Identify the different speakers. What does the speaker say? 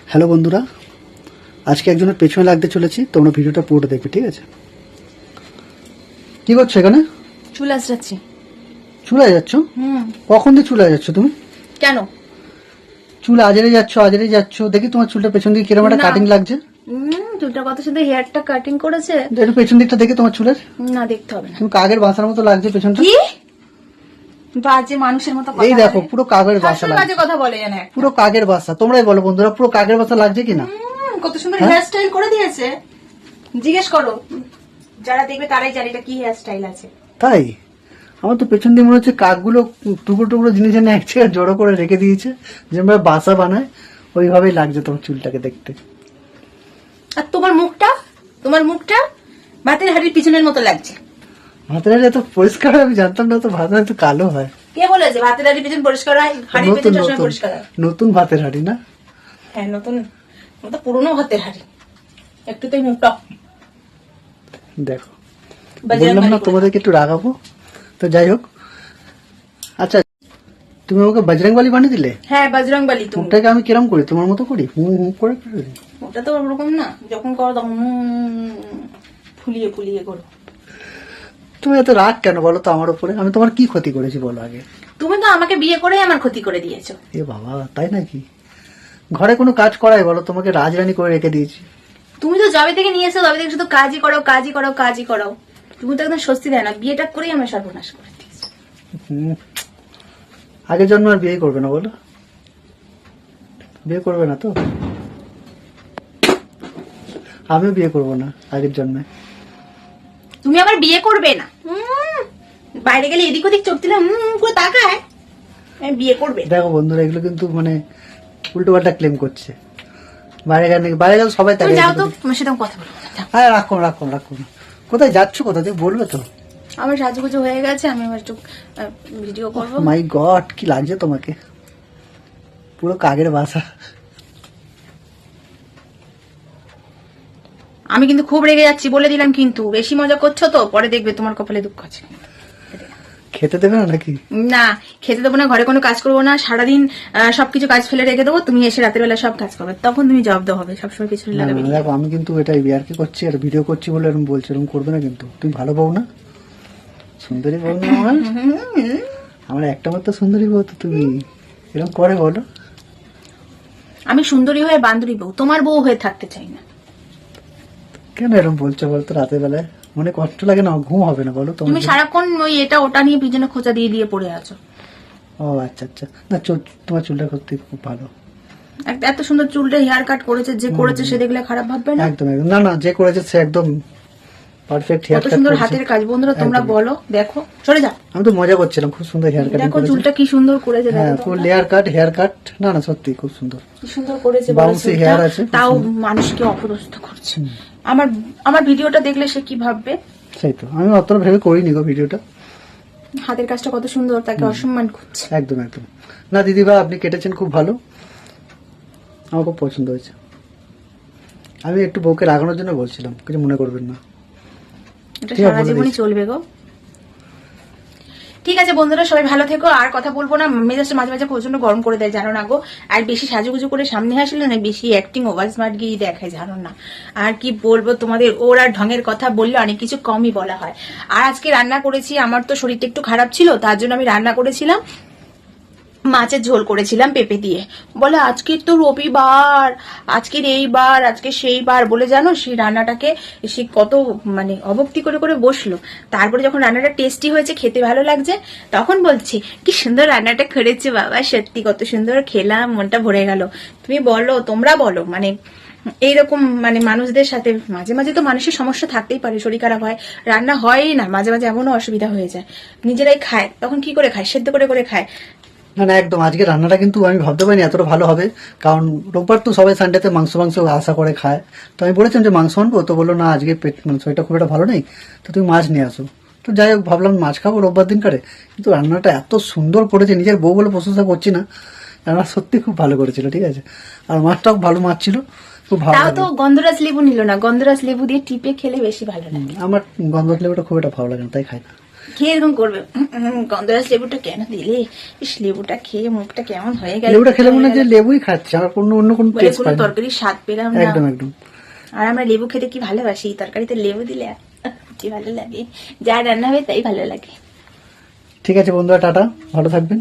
Speaker 1: Hello বন্ধুরা, আজকে একজনের পেছনে লাগতে চলেছি, তোমরা ভিডিওটা পুরোটা দেখবে, ঠিক আছে? কি করছো এখানে?
Speaker 2: চুল আঁচড়াচ্ছি।
Speaker 1: চুলায় যাচ্ছ? কখন দিয়ে চুলায় যাচ্ছ তুমি?
Speaker 2: কেন?
Speaker 1: চুল আজেরে যাচ্ছ, দেখি তোমার চুলটা পেছন দিকে কিরকম একটা কাটিং লাগছে।
Speaker 2: চুলটা কত সুন্দর হেয়ারটা কাটিং করেছে।
Speaker 1: একটু পেছন দিকটা দেখি তোমার চুলের।
Speaker 2: না, দেখতে হবে না।
Speaker 1: তুমি কাগের বাসার মতো লাগছে পেছনটা।
Speaker 2: কি বাজে মানুষের মতো কথা
Speaker 1: এই দেখো, পুরো কাগের বাসা
Speaker 2: বলে। বাজে
Speaker 1: লাগছে,
Speaker 2: কথা বলে জানে।
Speaker 1: পুরো কাগের বাসা। তোমরাই বলো বন্ধুরা, পুরো কাগের বাসা লাগছে কিনা?
Speaker 2: কত সুন্দর হেয়ার স্টাইল করে দিয়েছে। জিজ্ঞেস করো, যারা দেখবে তারাই জানে এটা কি হেয়ার স্টাইল আছে।
Speaker 1: তাই আমার তো পেছন দিয়ে মনে হচ্ছে কাকগুলো টুকরো টুকরো জিনিস এনে এক জায়গায় জড়ো করে রেখে দিয়েছে, যেভাবে বাসা বানায় ওইভাবেই লাগছে তোমার চুলটাকে দেখতে।
Speaker 2: আর তোমার মুখটা ভাতের হাড়ির পিছনের মতো লাগছে।
Speaker 1: ভাতের হাড়ি এত পরিষ্কার হয় আমি জানতাম না, তো ভাতের হাড়ি তো কালো হয়।
Speaker 2: কে বলেছে ভাতের হাড়ির পিছন পরিষ্কার হয়? হাড়ির পিছন সবসময় পরিষ্কার হয়।
Speaker 1: নতুন ভাতের হাড়ি না?
Speaker 2: হ্যাঁ নতুন, ওটা পুরনো ভাতের হাড়ি। একটু তো মুখটা
Speaker 1: দেখো, বললাম না তোমাদেরকে একটু রাগাবো। তো যাই হোক, আচ্ছা তুমি আমাকে বজরংবলী বানিয়ে দিলে।
Speaker 2: হ্যাঁ বজরংবলী।
Speaker 1: মুখটাকে আমি কিরম করি? তোমার মতো করি, হু হু করে দিই?
Speaker 2: ওটা তো ওরকম না, যখন করো তখন ফুলিয়ে ফুলিয়ে করো।
Speaker 1: তুমি এত রাগ কেন বলো তো আমার উপরে? আমি তোমার কি ক্ষতি করেছি বলো আগে?
Speaker 2: তুমি তো আমাকে বিয়ে করে আমার ক্ষতি করে দিয়েছো।
Speaker 1: এ বাবা, তাই নাকি? ঘরে কোনো কাজ করাই বলো, তোমাকে রাজরানী করে রেখে দিয়েছি।
Speaker 2: তুমি তো জবে থেকে নিয়ে এসো, তবে থেকে শুধু কাজই করো কাজই করো কাজই করো। তুমি তো একদম স্বস্তি দেয় না, বিয়েটা করেই আমার সর্বনাশ করে দিয়েছো।
Speaker 1: আগের জন্ম আর বিয়ে করবে না বলো? বিয়ে করবে না তো? আমিও বিয়ে করবো না আগের জন্মে।
Speaker 2: তুমি আবার বিয়ে করবে না? বাইরে গেলে এদিক ওদিক চোখ দিলে পুরো তাকায়। বিয়ে করবে?
Speaker 1: দেখো বন্ধুরা, এগুলো কিন্তু মানে উল্টো পাল্টা ক্লেম করছে। বাইরে গেলে সবাই তাকে।
Speaker 2: যাও তো, তোমার সাথে কথা বলবো।
Speaker 1: হ্যাঁ রাখো। কোথায় যাচ্ছ? কোথা থেকে বলবে তো?
Speaker 2: আমার সাজুগুজু হয়ে গেছে, আমি একটু ভিডিও করবো।
Speaker 1: মাই গড, কি লাগছে তোমাকে? পুরো কাগের বাসা।
Speaker 2: আমি কিন্তু খুব রেগে যাচ্ছি বলে দিলাম, কিন্তু বেশি মজা করছো তো পরে দেখবে তোমার কপালে দুঃখ আছে।
Speaker 1: খেতে দেবে না নাকি?
Speaker 2: না, খেতে দেবো না, ঘরে কোনো কাজ করবো না, সারাদিন সবকিছু কাজ ফেলে রেখে দেবো, তুমি এসে রাতের বেলা সব কাজ করবে, তখন তুমি জব্দ হবে। সবসময় পিছনে লাগাবে।
Speaker 1: দেখো, আমি কিন্তু এটাই বিয়ারকে করছি আর ভিডিও করছি বলে এরকম বলছি, এরকম করবে না কিন্তু। তুমি ভালো বউ না, সুন্দরী বউ না আমার একটা মাত্র সুন্দরী বউ, তো তুমি এরকম করে বলো?
Speaker 2: আমি সুন্দরী হয়ে বান্ধবী বউ, তোমার বউ হয়ে থাকতে চাই না।
Speaker 1: কেন এরকম বলছো বলতো? রাতের বেলায় মনে কষ্ট লাগে না? ঘুম হবে না বলো?
Speaker 2: তুমি সারাক্ষণ ওই এটা ওটা নিয়ে পিছনে খোঁচা দিয়ে দিয়ে পড়ে আছো।
Speaker 1: ও আচ্ছা, না তোমার চুলটা করতে খুব ভালো।
Speaker 2: এত সুন্দর চুলটা হেয়ার কাট করেছে, যে করেছে সে দেখলে খারাপ ভাববে না?
Speaker 1: একদম না, যে করেছে সে একদম পারফেক্ট হেয়ার কাট।
Speaker 2: কত সুন্দর হাতের কাজ। বন্ধুরা তোমরা বলো, দেখো, সরে যাও।
Speaker 1: আমি তো মজা করছিলাম, খুব সুন্দর হেয়ার কাটিং
Speaker 2: দেখো
Speaker 1: করেছে।
Speaker 2: চুলটা কি সুন্দর করেছে।
Speaker 1: হ্যাঁ, ফুল হেয়ার কাট। না সত্যি খুব সুন্দর,
Speaker 2: কি সুন্দর করেছে।
Speaker 1: বাউন্সি হেয়ার আছে,
Speaker 2: তাও মানুষকে অপদস্থ করছে। আমার ভিডিওটা দেখলে সে কি ভাববে?
Speaker 1: সেই তো, আমি অতটা ভেবে করিনি গো ভিডিওটা।
Speaker 2: হাতের কাজটা কত সুন্দর, তাকে অসম্মান করছে।
Speaker 1: একদম না দিদিভাই, আপনি কেটেছেন খুব ভালো, আমার খুব পছন্দ হয়েছে। আমি একটু বউকে রাগানোর জন্য বলছিলাম, কিছু মনে করবেন না।
Speaker 2: এটা সারা জীবনই চলবে গো। ঠিক আছে বন্ধুরা, সবাই ভালো থেকো। আর কথা বলবো না, মেজাজটা মাঝে মাঝে প্রচন্ড গরম করে দেয়, জানো না গো। আর বেশি সাজুগুজু করে সামনে আসলে না, বেশি অ্যাক্টিং ওভার স্মার্ট গিয়ে দেখায়, জানো না। আর কি বলবো তোমাদের, ওর আর ঢঙের কথা বললে অনেক কিছু কমই বলা হয়। আর আজকে রান্না করেছি, আমার তো শরীরটা একটু খারাপ ছিল, তার জন্য আমি রান্না করেছিলাম মাছের ঝোল করেছিলাম পেঁপে দিয়ে। বলে আজকের তো রবিবার, আজকের এইবার, আজকে সেইবার বলে, জানো সেই রান্নাটাকে সে কত মানে অভক্তি করে করে বসলো। তারপরে যখন রান্নাটা টেস্টি হয়েছে, খেতে ভালো লাগছে, তখন বলছি কি সুন্দর রান্নাটা করেছে বাবা, সত্যি কত সুন্দর খেলাম, মনটা ভরে গেল। তুমি বলো, তোমরা বলো, মানে এইরকম মানে মানুষদের সাথে মাঝে মাঝে তো মানুষের সমস্যা থাকতেই পারে, শরীর খারাপ হয়, রান্না হয়ই না, মাঝে মাঝে এমনও অসুবিধা হয়ে যায়, নিজেরাই খায়, তখন কি করে খায়? সেদ্ধ করে করে খায়।
Speaker 1: না একদম, আজকে রান্নাটা কিন্তু আমি ভাবতে পারিনি এতটা ভালো হবে, কারণ রোববার তো সবাই সানডেতে মাংস আশা করে খায়। তো আমি বলেছিলাম যে মাংস আনবো, তো বললো না আজকে পেট মানে শরীরটা খুব একটা ভালো নেই, তো তুমি মাছ নিয়ে আসো। তো যাই হোক, ভাবলাম মাছ খাবো রোববার দিন করে, কিন্তু রান্নাটা এত সুন্দর করেছে, নিজের বউ বলে প্রশংসা করছি না, রান্না সত্যি খুব ভালো করেছিল, ঠিক আছে। আর মাছটাও ভালো মাছ ছিল, খুব ভালো।
Speaker 2: তাও তো গন্ধরাজ লেবু নিল না, গন্ধরাজ লেবু দিয়ে টিপে খেলে বেশি ভালো লাগে।
Speaker 1: আমার গন্ধরাজ লেবুটা খুব একটা ভালো লাগে না, তাই খাই না।
Speaker 2: খেয়ে এরকম করবে গন্ধরাজ লেবুটা কেন দিলে, ইস লেবুটা খেয়ে মুখটা কেমন হয়ে গেল,
Speaker 1: লেবুটা খেলে মনে হয় যে লেবুই খাচ্ছে, আর অন্য কোনো
Speaker 2: বলে
Speaker 1: টেস্ট
Speaker 2: কোনো
Speaker 1: পাই না।
Speaker 2: তরকারির স্বাদ পেলাম না।
Speaker 1: একদম একদম।
Speaker 2: আর আমরা লেবু খেতে কি ভালোবাসি, তরকারিতে লেবু দিলে কি ভালো লাগে, যা রান্না হবে তাই ভালো লাগে।
Speaker 1: ঠিক আছে বন্ধুরা, টাটা, ভালো থাকবেন।